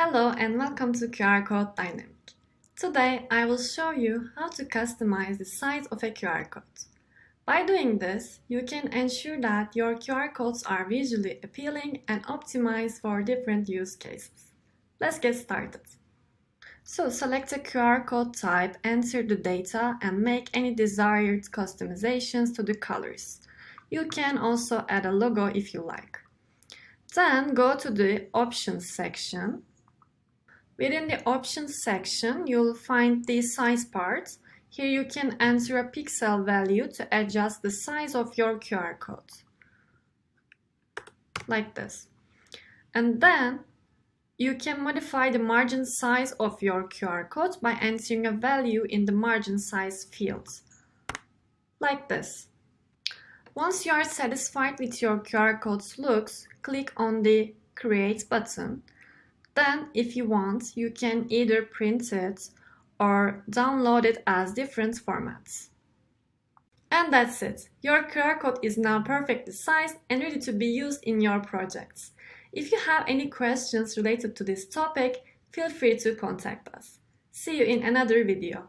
Hello and welcome to QRCodeDynamic. Today I will show you how to customize the size of a QR code. By doing this, you can ensure that your QR codes are visually appealing and optimized for different use cases. Let's get started. So select a QR code type, enter the data and make any desired customizations to the colors. You can also add a logo if you like. Then go to the Options section. Within the Options section, you'll find the size part. Here you can enter a pixel value to adjust the size of your QR code. Like this. And then you can modify the margin size of your QR code by entering a value in the margin size field. Like this. Once you are satisfied with your QR code's looks, click on the Create button. Then, if you want, you can either print it or download it as different formats. And that's it. Your QR code is now perfectly sized and ready to be used in your projects. If you have any questions related to this topic, feel free to contact us. See you in another video.